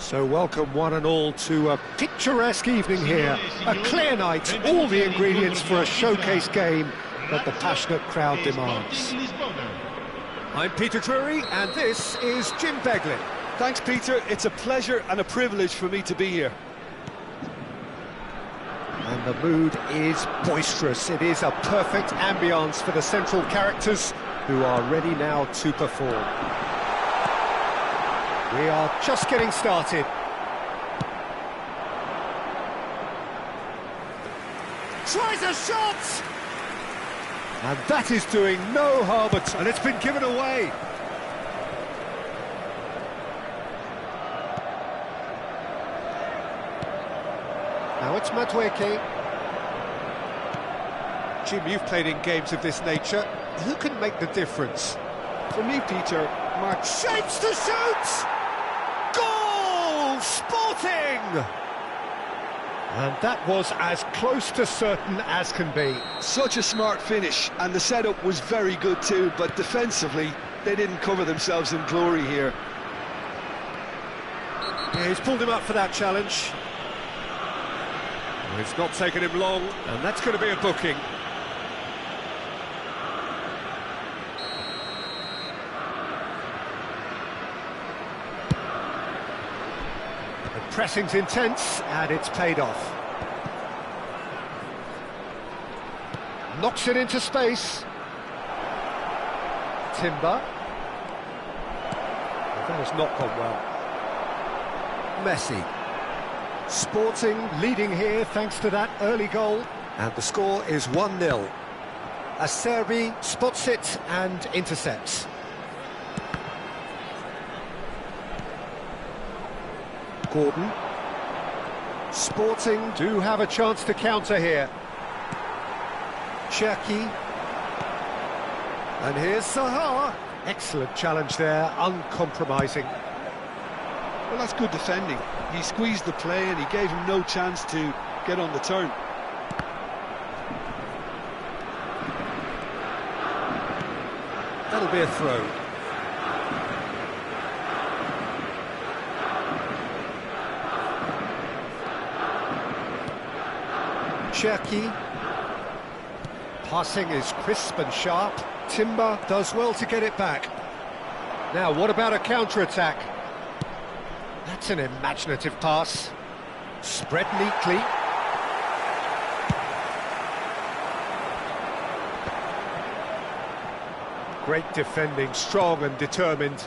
So welcome one and all to a picturesque evening here, a clear night, all the ingredients for a showcase game that the passionate crowd demands. I'm Peter Drury and this is Jim Beglin. Thanks, Peter. It's a pleasure and a privilege for me to be here. And the mood is boisterous. It is a perfect ambience for the central characters who are ready now to perform. We are just getting started. Tries a shot! And that is doing no harm at all, and it's been given away. Now it's Madueke. Jim, you've played in games of this nature. Who can make the difference? For me, Peter, Mark shapes to shoot! Goal! Sporting! And that was as close to certain as can be. Such a smart finish, and the setup was very good too, but defensively, they didn't cover themselves in glory here. Yeah, he's pulled him up for that challenge. Well, it's not taken him long, and that's going to be a booking. The pressing's intense, and it's paid off. Knocks it into space. Timber. That has not gone well. Messi. Sporting leading here thanks to that early goal. And the score is 1-0. Acerbi spots it and intercepts. Gordon. Sporting do have a chance to counter here. Cherki. And here's Zaha. Excellent challenge there, uncompromising. Well, that's good defending. He squeezed the play and he gave him no chance to get on the turn. That'll be a throw. Cherki. Passing is crisp and sharp. Timber does well to get it back. Now, what about a counter-attack? That's an imaginative pass. Spread neatly. Great defending, strong and determined.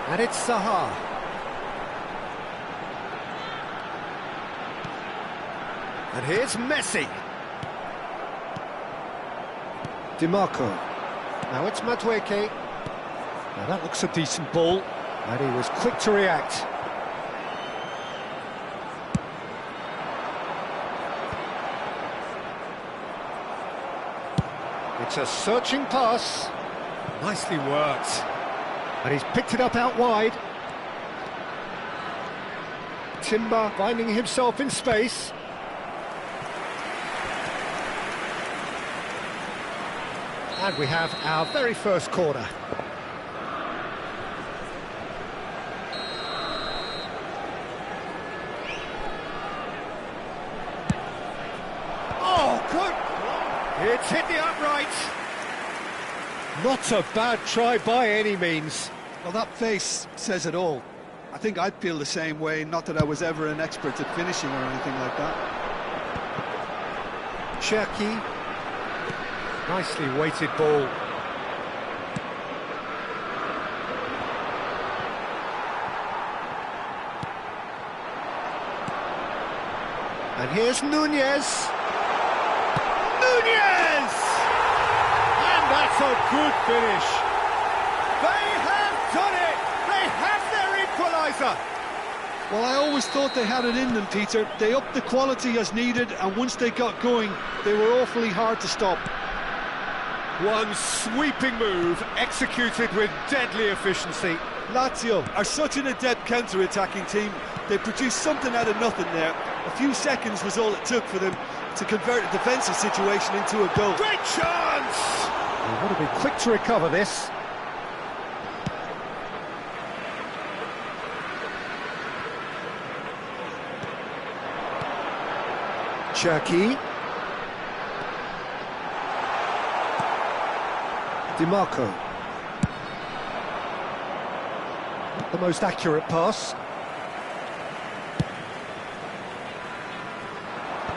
And it's Zaha. And here's Messi. Di Marco. Now it's Madueke. Now that looks a decent ball, and he was quick to react. It's a searching pass. Nicely worked. And he's picked it up out wide. Timber finding himself in space. And we have our very first corner. Oh, good! It's hit the upright. Not a bad try by any means. Well, that face says it all. I think I'd feel the same way, not that I was ever an expert at finishing or anything like that. Cherki. Nicely weighted ball. And here's Nunez. Nunez! And that's a good finish. They have done it! They have their equaliser! Well, I always thought they had it in them, Peter. They upped the quality as needed, and once they got going, they were awfully hard to stop. One sweeping move, executed with deadly efficiency. Lazio are such an adept counter-attacking team. They produced something out of nothing there. A few seconds was all it took for them to convert a defensive situation into a goal. Great chance! They would have been quick to recover this. Cherki. DiMarco. Not the most accurate pass.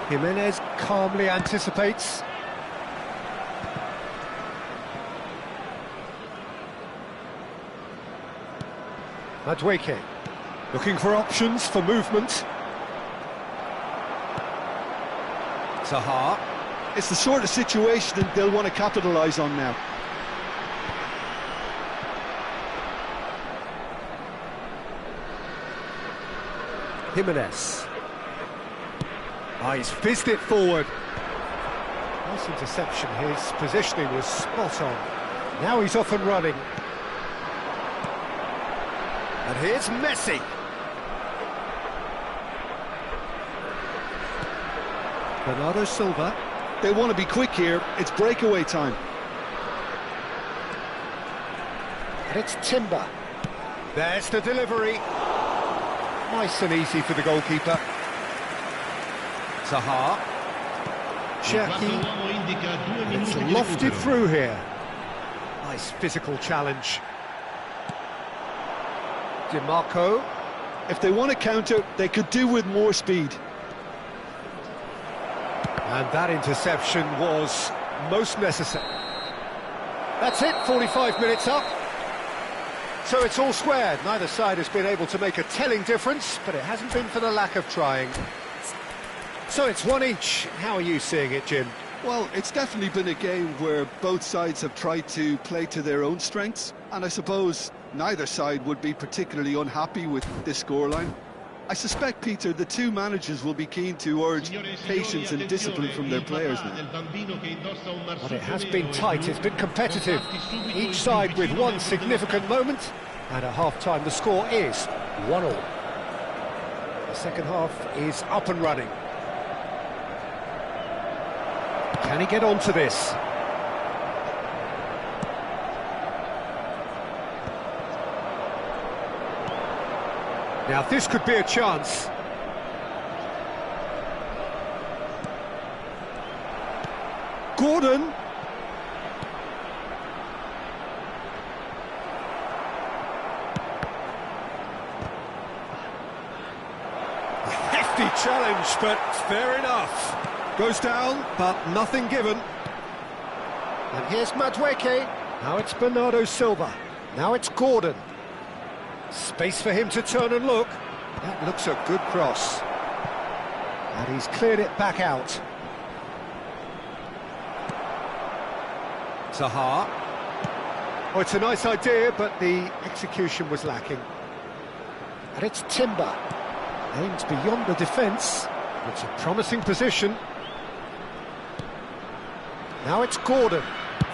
Jimenez calmly anticipates. Madueke looking for options for movement. Zaha. It's the sort of situation that they'll want to capitalise on now. Jimenez. He's fizzed it forward. Nice interception, his positioning was spot on. Now he's off and running. And here's Messi. Bernardo Silva. They want to be quick here, it's breakaway time. And it's Timber. There's the delivery. Nice and easy for the goalkeeper. Zaha. Cherki. It's lofted through here. Nice physical challenge. DiMarco. If they want to counter, they could do with more speed. And that interception was most necessary. That's it, 45 minutes up. So it's all squared. Neither side has been able to make a telling difference, but it hasn't been for the lack of trying. So it's one each. How are you seeing it, Jim? Well, it's definitely been a game where both sides have tried to play to their own strengths, and I suppose neither side would be particularly unhappy with this scoreline. I suspect, Peter, the two managers will be keen to urge patience and discipline from their players now. But it has been tight, it's been competitive. Each side with one significant moment, and at half-time the score is 1-1. The second half is up and running. Can he get onto this? Now this could be a chance. Gordon. A hefty challenge, but fair enough. Goes down, but nothing given. And here's Madueke. Now it's Bernardo Silva. Now it's Gordon. Space for him to turn and look. That looks a good cross. And he's cleared it back out. Zaha. Oh, it's a nice idea, but the execution was lacking. And it's Timber. Aims beyond the defence. It's a promising position. Now it's Gordon.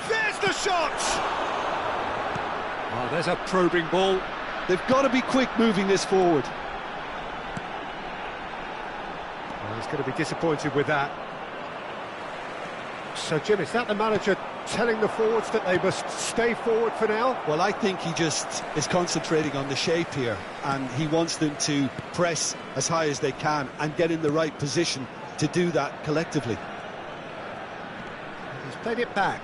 There's the shot! Oh, there's a probing ball. They've got to be quick moving this forward. Well, he's going to be disappointed with that. So, Jim, is that the manager telling the forwards that they must stay forward for now? Well, I think he just is concentrating on the shape here, and he wants them to press as high as they can and get in the right position to do that collectively. He's played it back.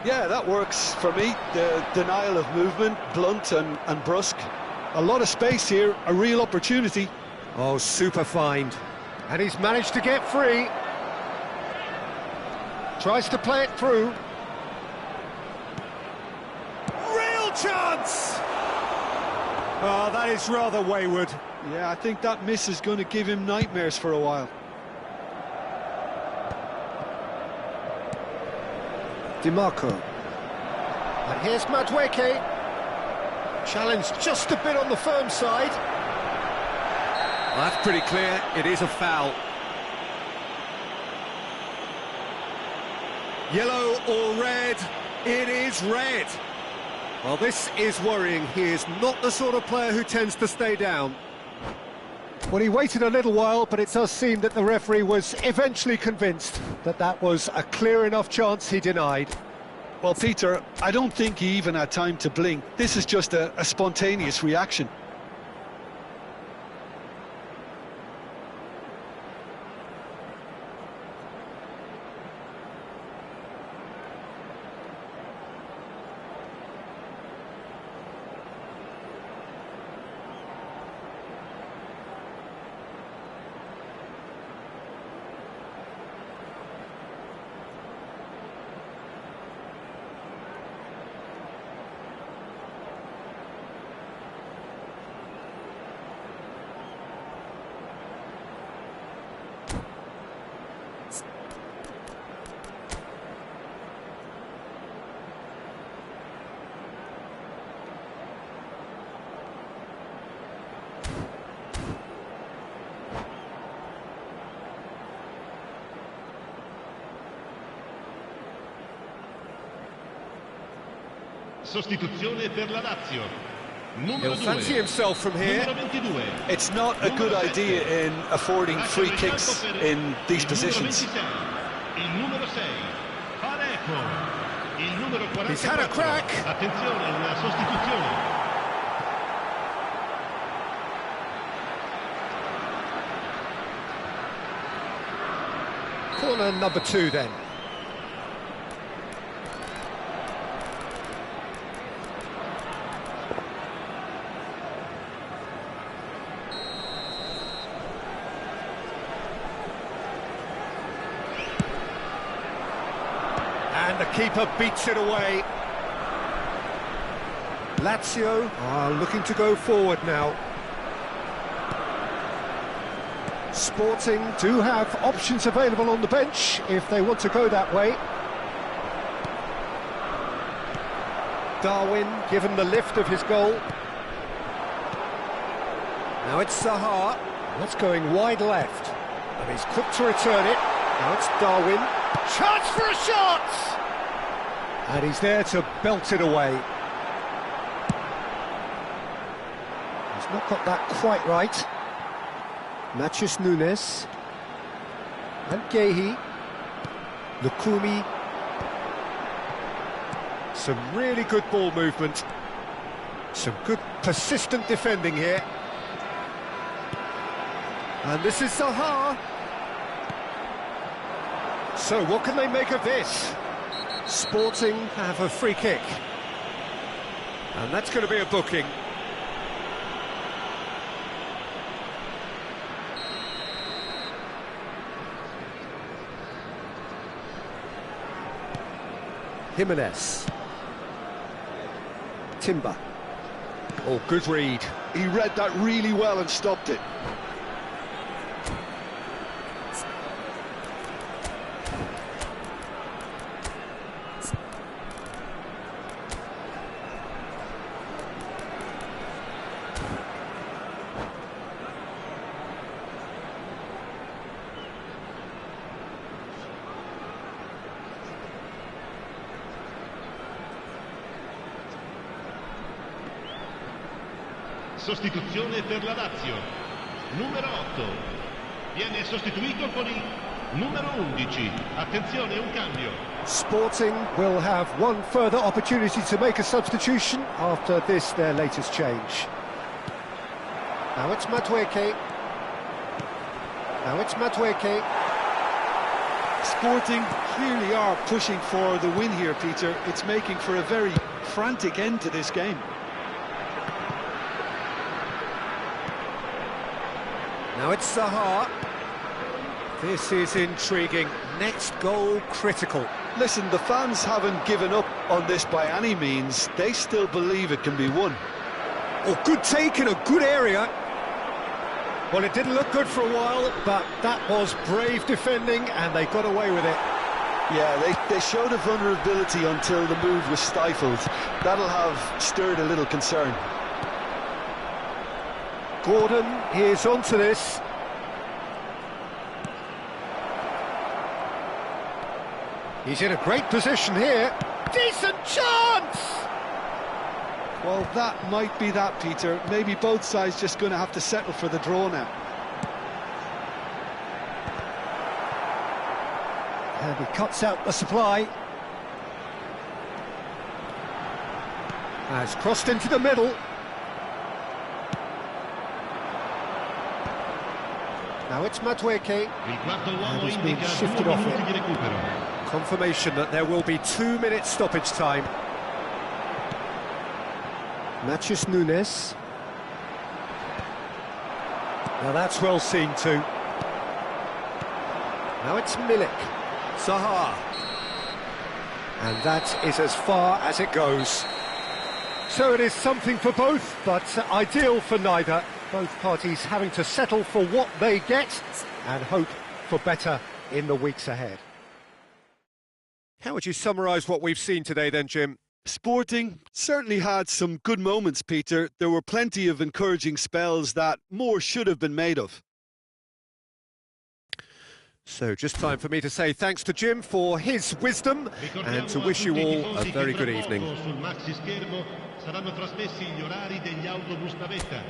Yeah, that works for me. The denial of movement, blunt and brusque. A lot of space here, a real opportunity. Oh, super find. And he's managed to get free. Tries to play it through. Real chance! Oh, that is rather wayward. Yeah, I think that miss is going to give him nightmares for a while. DiMarco. And here's Madueke. Challenged just a bit on the firm side. Well, that's pretty clear. It is a foul. Yellow or red? It is red. Well, this is worrying. He is not the sort of player who tends to stay down. Well, he waited a little while, but it does seem that the referee was eventually convinced that that was a clear enough chance he denied. Well, Peter, I don't think he even had time to blink. This is just a spontaneous reaction. Sostituzione per la Lazio. He'll fancy himself from here. It's not a good idea in affording free kicks in these positions. He's had a crack. Attenzione, una sostituzione. Corner number 2 then. And the keeper beats it away. Lazio are looking to go forward now. Sporting do have options available on the bench if they want to go that way. Darwin given the lift of his goal. Now it's Zaha. That's going wide left. And he's quick to return it. Now it's Darwin. Chance for a shot! And he's there to belt it away. He's not got that quite right. Matheus Nunes. And Guehi. Lukumi. Some really good ball movement. Some good persistent defending here. And this is Zaha. So what can they make of this? Sporting have a free kick. And that's going to be a booking. Jimenez. Timber. Oh, good read. He read that really well and stopped it. Sostituzione per la Lazio. Numero 8. Viene sostituito con il numero 11. Attenzione, un cambio. Sporting will have one further opportunity to make a substitution after this, their latest change. Now it's Madueke. Now it's Madueke. Sporting clearly are pushing for the win here, Peter. It's making for a very frantic end to this game. Now it's Zaha. This is intriguing. Next goal critical. Listen, the fans haven't given up on this by any means. They still believe it can be won. Oh, good take in a good area. Well, it didn't look good for a while, but that was brave defending and they got away with it. Yeah, they showed a vulnerability until the move was stifled. That'll have stirred a little concern. Gordon, he's onto this. He's in a great position here. Decent chance! Well, that might be that, Peter. Maybe both sides just going to have to settle for the draw now. And he cuts out the supply. Has crossed into the middle. Now it's Madueke. And he's been shifted off it. Confirmation that there will be 2 minutes stoppage time. Matheus Nunes. Now that's well seen too. Now it's Milik. Zaha. And that is as far as it goes. So it is something for both, but ideal for neither. Both parties having to settle for what they get and hope for better in the weeks ahead. How would you summarise what we've seen today then, Jim? Sporting certainly had some good moments, Peter. There were plenty of encouraging spells that more should have been made of. So just time for me to say thanks to Jim for his wisdom and to wish you all a very good evening. Sul maxi schermo saranno trasmessi gli orari degli autobus navetta.